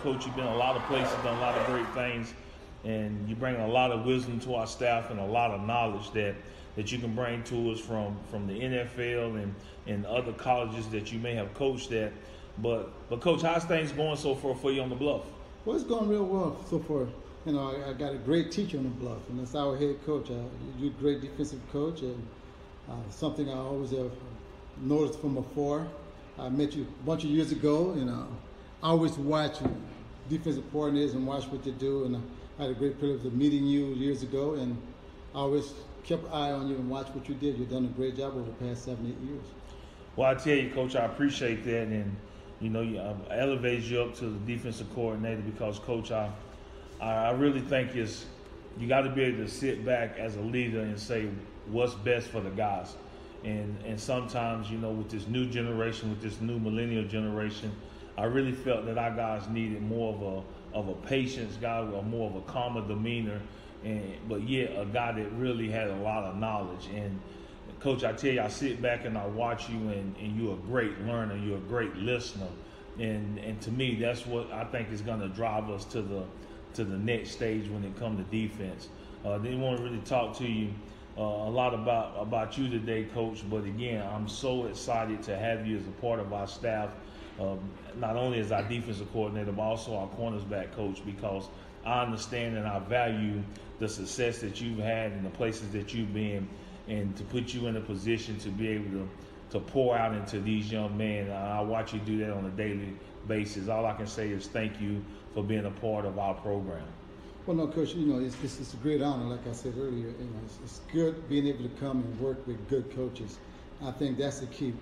Coach, you've been a lot of places, done a lot of great things, and you bring a lot of wisdom to our staff and a lot of knowledge that you can bring to us from the NFL and other colleges that you may have coached at. But Coach, how's things going so far for you on the Bluff? Well, it's going real well so far. You know, I got a great teacher on the Bluff, and that's our head coach. You're a great defensive coach, and something I always have noticed from afar. I met you a bunch of years ago, and I always watch defensive coordinators and watch what they do. And I had a great privilege of meeting you years ago, and I always kept an eye on you and watched what you did. You've done a great job over the past 7, 8 years. Well, I tell you, Coach, I appreciate that, and you know, I elevated you up to the defensive coordinator because, Coach, I really think you got to be able to sit back as a leader and say what's best for the guys. And sometimes, you know, with this new generation, with this new millennial generation, I really felt that our guys needed more of a patience guy, or more of a calmer demeanor, but yet a guy that really had a lot of knowledge. And Coach, I tell you, I sit back and I watch you, and you're a great learner, you're a great listener, and to me, that's what I think is going to drive us to the next stage when it comes to defense. They want to really talk to you a lot about you today, Coach. But again, I'm so excited to have you as a part of our staff, not only as our defensive coordinator, but also our cornersback coach, because I understand and I value the success that you've had and the places that you've been, and to put you in a position to be able to pour out into these young men. I watch you do that on a daily basis. All I can say is thank you for being a part of our program. Well, no, Coach, you know, it's a great honor, like I said earlier. You know, it's good being able to come and work with good coaches. I think that's the key.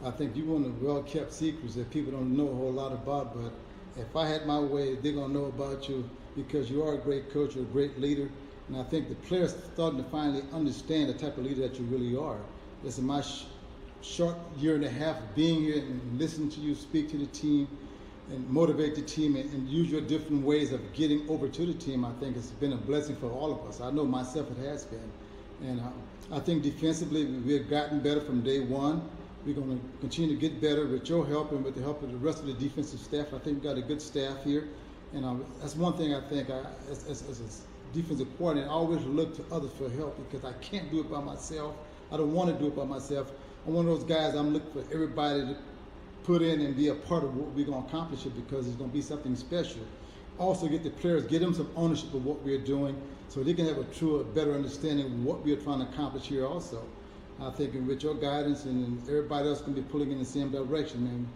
I think you're one of the well-kept secrets that people don't know a whole lot about, but if I had my way, they're going to know about you because you are a great coach, you're a great leader, and I think the players are starting to finally understand the type of leader that you really are. This is my short year and a half of being here and listening to you speak to the team and motivate the team and use your different ways of getting over to the team. I think it's been a blessing for all of us. I know myself it has been. And I think defensively we've gotten better from day one. We're going to continue to get better with your help and with the help of the rest of the defensive staff. I think we've got a good staff here. And that's one thing I think as a defensive coordinator, I always look to others for help because I can't do it by myself. I don't want to do it by myself. I'm one of those guys, I'm looking for everybody to put in and be a part of what we're going to accomplish it because it's going to be something special. Also get the players, get them some ownership of what we're doing so they can have a truer, better understanding of what we're trying to accomplish here also. I think with your guidance and everybody else going to be pulling in the same direction, and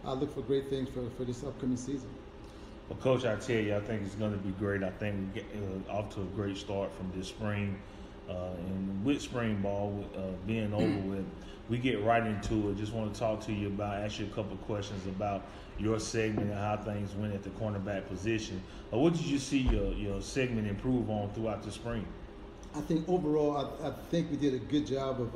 I look for great things for this upcoming season. Well, Coach, I tell you, I think it's going to be great. I think we get off to a great start from this spring. And with spring ball being over with, we get right into it. Just want to talk to you about, ask you a couple of questions about your segment and how things went at the cornerback position. What did you see your segment improve on throughout the spring? I think overall, I think we did a good job of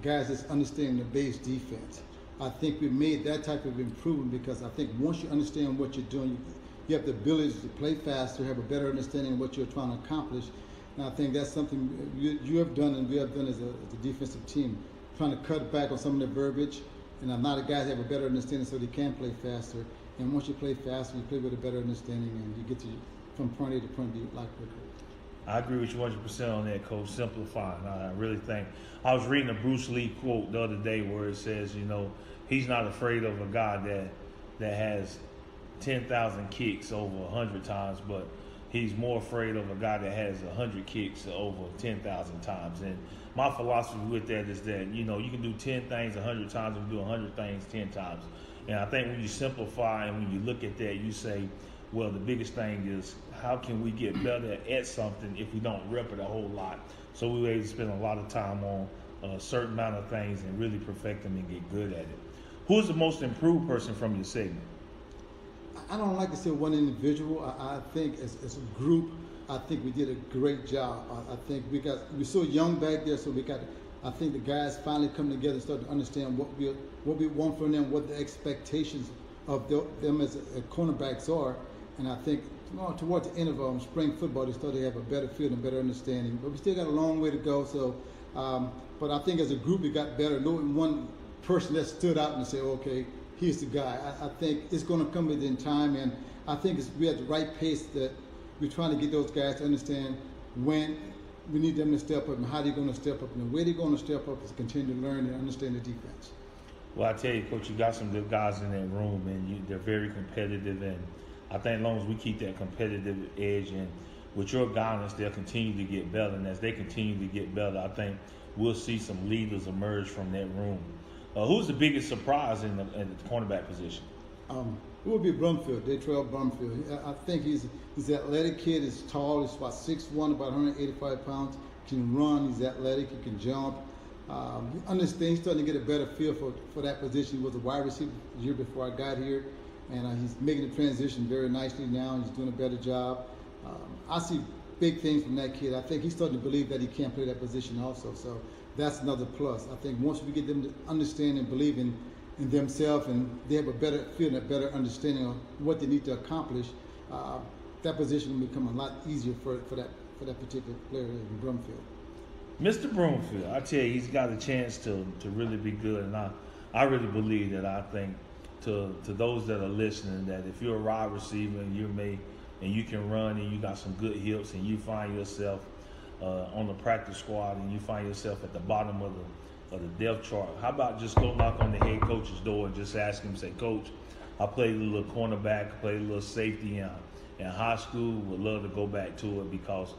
guys that's understanding the base defense. I think we made that type of improvement because I think once you understand what you're doing, you have the ability to play faster, have a better understanding of what you're trying to accomplish. And I think that's something you have done and we have done as a defensive team, trying to cut back on some of the verbiage. And a lot of guys have a better understanding so they can play faster. And once you play faster, you play with a better understanding and you get from point A to point B a lot quicker. I agree with you 100% on that, Coach. Simplifying. I really think. I was reading a Bruce Lee quote the other day where it says, you know, he's not afraid of a guy that has 10,000 kicks over 100 times, but he's more afraid of a guy that has 100 kicks over 10,000 times. And my philosophy with that is that, you know, you can do 10 things 100 times and do 100 things 10 times. And I think when you simplify and when you look at that, you say, well, the biggest thing is how can we get better at something if we don't rep it a whole lot? So we were able to spend a lot of time on a certain amount of things and really perfect them and get good at it. Who's the most improved person from your segment? I don't like to say one individual. I think as a group, I think we did a great job. I think we're so young back there, so I think the guys finally come together and start to understand what we want from them, what the expectations of them as cornerbacks are. And I think towards the end of spring football, they start to have a better feel and better understanding. But we still got a long way to go. So, but I think as a group, we got better. No one person that stood out and said, okay, he's the guy. I think it's going to come within time, and I think we're at the right pace that we're trying to get those guys to understand when we need them to step up and how they're going to step up. And the way they're going to step up is continue to learn and understand the defense. Well, I tell you, Coach, you got some good guys in that room, and they're very competitive. And I think as long as we keep that competitive edge, and with your guidance, they'll continue to get better. And as they continue to get better, I think we'll see some leaders emerge from that room. Who's the biggest surprise in the cornerback position? It would be Brumfield, Detrell Brumfield. I think he's an athletic kid. He's tall. He's about 6'1", about 185 pounds. Can run. He's athletic. He can jump. He understands. He's starting to get a better feel for that position. He was a wide receiver the year before I got here, and he's making the transition very nicely now. He's doing a better job. I see big things from that kid. I think he's starting to believe that he can play that position also. So that's another plus. I think once we get them to understand and believe in themselves, and they have a better feeling, a better understanding of what they need to accomplish, that position will become a lot easier for that particular player in Brumfield. Mr. Brumfield, I tell you, he's got a chance to really be good, and I really believe that. I think to those that are listening, that if you're a wide receiver and you can run and you got some good hips and you find yourself on the practice squad and you find yourself at the bottom of the depth chart, how about just go knock on the head coach's door and just ask him, say, Coach, I played a little cornerback, I played a little safety in high school, would love to go back to it, because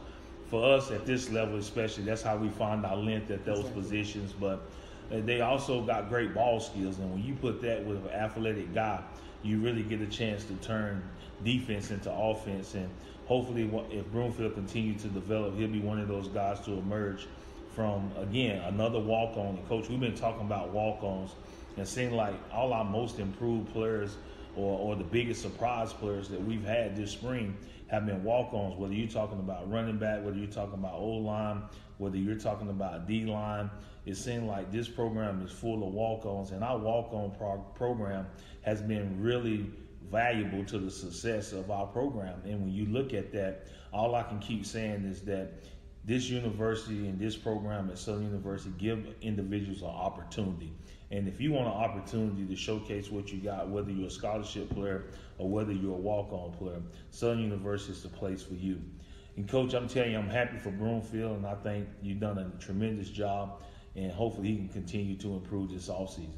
for us at this level especially, that's how we find our length at those positions. But they also got great ball skills, and when you put that with an athletic guy, you really get a chance to turn defense into offense. And hopefully if Brumfield continues to develop, he'll be one of those guys to emerge from, again, another walk-on. And Coach, we've been talking about walk-ons, and it seems like all our most improved players or the biggest surprise players that we've had this spring have been walk-ons, whether you're talking about running back, whether you're talking about O-line, whether you're talking about D-line. It seems like this program is full of walk-ons, and our walk-on program has been really valuable to the success of our program. And when you look at that, all I can keep saying is that this university and this program at Southern University give individuals an opportunity. And if you want an opportunity to showcase what you got, whether you're a scholarship player or whether you're a walk-on player, Southern University is the place for you. And Coach, I'm telling you, I'm happy for Brumfield, and I think you've done a tremendous job, and hopefully he can continue to improve this offseason.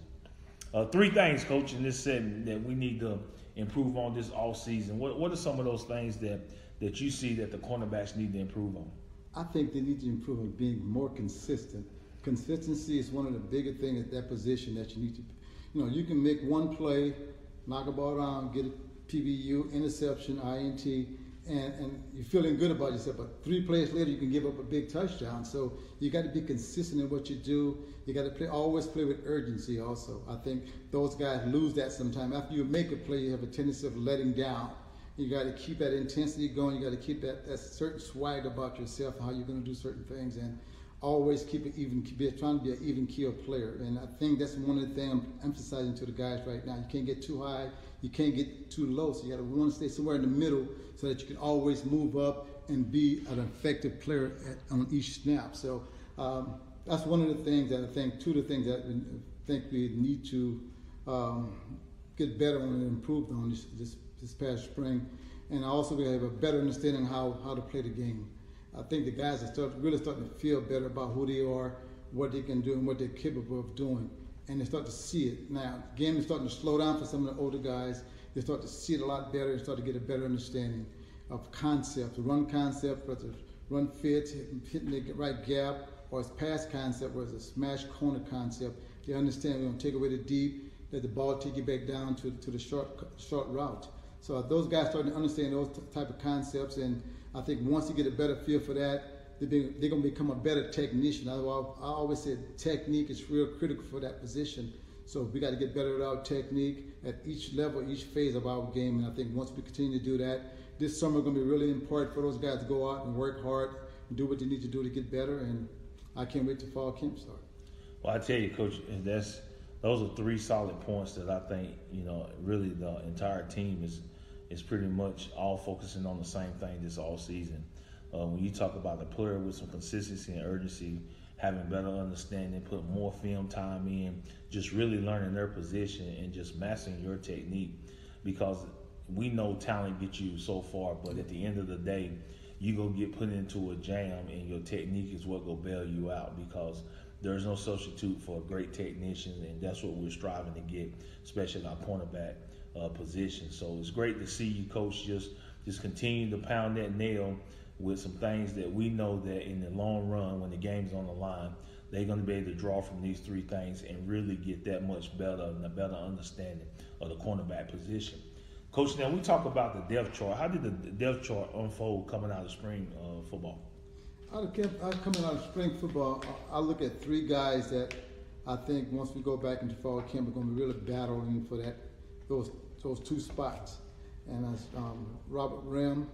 3 things, Coach, in this setting that we need to improve on this offseason. What are some of those things that you see that the cornerbacks need to improve on? I think they need to improve on being more consistent. Consistency is one of the bigger things at that position that you need to, you can make one play, knock a ball down, get a PBU, interception, INT, and you're feeling good about yourself. But 3 plays later, you can give up a big touchdown. So you got to be consistent in what you do. You got to always play with urgency also. I think those guys lose that sometimes. After you make a play, you have a tendency of letting down. You got to keep that intensity going. You got to keep that certain swag about yourself, how you're going to do certain things, and always keep it even. Trying to be an even keel player. And I think that's one of the things I'm emphasizing to the guys right now. You can't get too high. You can't get too low. So you got to want to stay somewhere in the middle so that you can always move up and be an effective player on each snap. So that's one of the things that I think. 2 of the things that I think we need to get better on and improve on this past spring. And also we have a better understanding how to play the game. I think the guys are really starting to feel better about who they are, what they can do, and what they're capable of doing. And they start to see it. Now, the game is starting to slow down for some of the older guys. They start to see it a lot better and start to get a better understanding of concepts, run concept, whether it's run fits, hitting the right gap, or it's pass concept, where it's a smash corner concept. They understand we're going to take away the deep, let the ball take you back down to the short route. So those guys starting to understand those type of concepts, and I think once you get a better feel for that, they're going to become a better technician. I always say technique is real critical for that position. So we got to get better at our technique at each level, each phase of our game. And I think once we continue to do that, this summer is going to be really important for those guys to go out and work hard and do what they need to do to get better. And I can't wait till fall camp start. Well, I tell you, Coach, those are 3 solid points that I think, really the entire team is pretty much all focusing on the same thing this all season. When you talk about a player with some consistency and urgency, having better understanding, putting more film time in, just really learning their position and just mastering your technique. Because we know talent gets you so far, but at the end of the day, you go get put into a jam and your technique is what go bail you out, because there's no substitute for a great technician, and that's what we're striving to get, especially in our cornerback position. So it's great to see you, Coach, just continue to pound that nail with some things that we know that in the long run, when the game's on the line, they're going to be able to draw from these three things and really get that much better and a better understanding of the cornerback position. Coach, now we talk about the depth chart. How did the depth chart unfold coming out of spring football? Coming out of spring football, I look at three guys that I think once we go back into fall camp, we're going to be really battling for those two spots. And that's Robert Rim,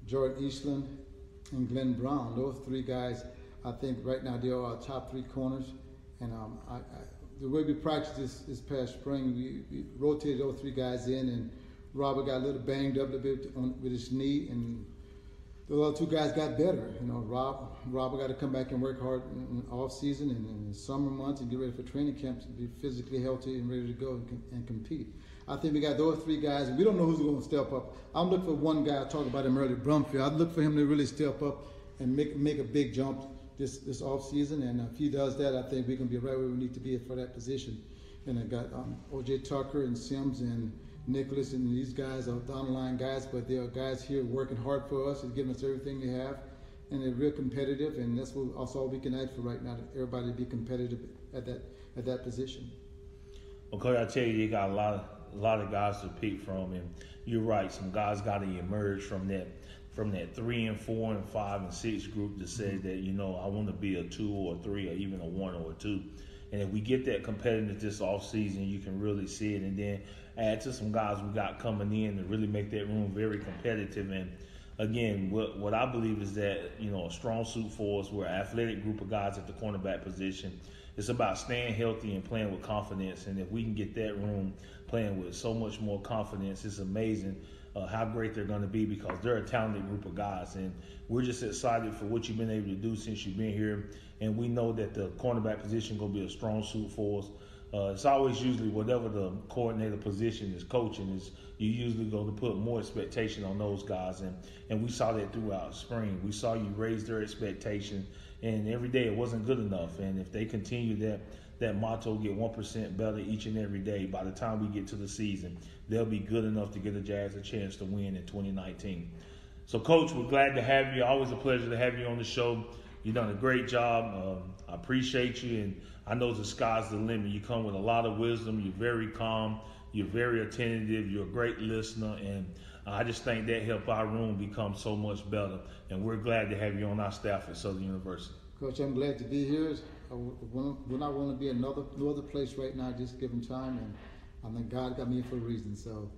Jordan Eastland, and Glenn Brown. Those three guys, I think right now they are our top three corners. And the way we practiced this past spring, we rotated those three guys in, and Robert got a little banged up a bit with his knee, and the other two guys got better. You know, Robert got to come back and work hard in off season and in the summer months and get ready for training camps to be physically healthy and ready to go and compete. I think we got those three guys, and we don't know who's going to step up. I'm looking for one guy. I talked about him earlier, Brumfield. I'd look for him to really step up and make a big jump this off season. And if he does that, I think we can be right where we need to be for that position. And I got O.J. Tucker and Sims and Nicholas, and these guys are down the line guys, but they are guys here working hard for us and giving us everything they have, and they're real competitive, and that's all we can ask for right now, everybody to be competitive at that position. Okay, I tell you, you got a lot of guys to pick from, and you're right. Some guys got to emerge from that 3 and 4 and 5 and 6 group to say that, you know, I want to be a 2 or a 3 or even a 1 or a 2. And if we get that competitive this offseason, you can really see it. And then add to some guys we got coming in to really make that room very competitive. And again, what I believe is that, you know, a strong suit for us, we're an athletic group of guys at the cornerback position. It's about staying healthy and playing with confidence. And if we can get that room playing with so much more confidence, it's amazing how great they're going to be, because they're a talented group of guys. And we're just excited for what you've been able to do since you've been here. And we know that the cornerback position going to be a strong suit for us. It's always usually whatever the coordinator position is coaching, is you usually go to put more expectation on those guys. And we saw that throughout spring. We saw you raise their expectation, and every day it wasn't good enough. And if they continue that motto, get 1% better each and every day, by the time we get to the season, they'll be good enough to give the Jags a chance to win in 2019. So, Coach, we're glad to have you. Always a pleasure to have you on the show. You've done a great job. I appreciate you, and I know the sky's the limit. You come with a lot of wisdom. You're very calm. You're very attentive. You're a great listener, and I just think that helped our room become so much better. And we're glad to have you on our staff at Southern University. Coach, I'm glad to be here. We're not want to be no other place right now, just given time, and I think God got me for a reason. So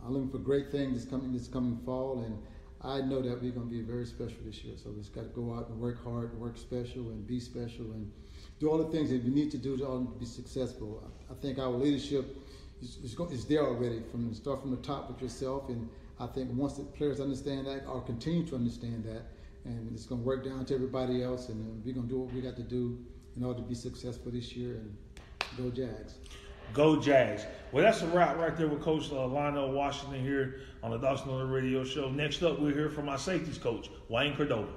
I'm looking for great things this coming fall, and I know that we're going to be very special this year. So we just got to go out and work hard, work special, and be special, and do all the things that we need to do to be successful. I think our leadership is there already. Start from the top with yourself, and I think once the players understand that, or continue to understand that, and it's going to work down to everybody else, and we're going to do what we got to do in order to be successful this year, and go Jags. Go Jags. Well, that's a wrap right there with Coach Lionel Washington here on the Dawson on the Radio Show. Next up, we'll hear from our safeties coach, Wayne Cordova.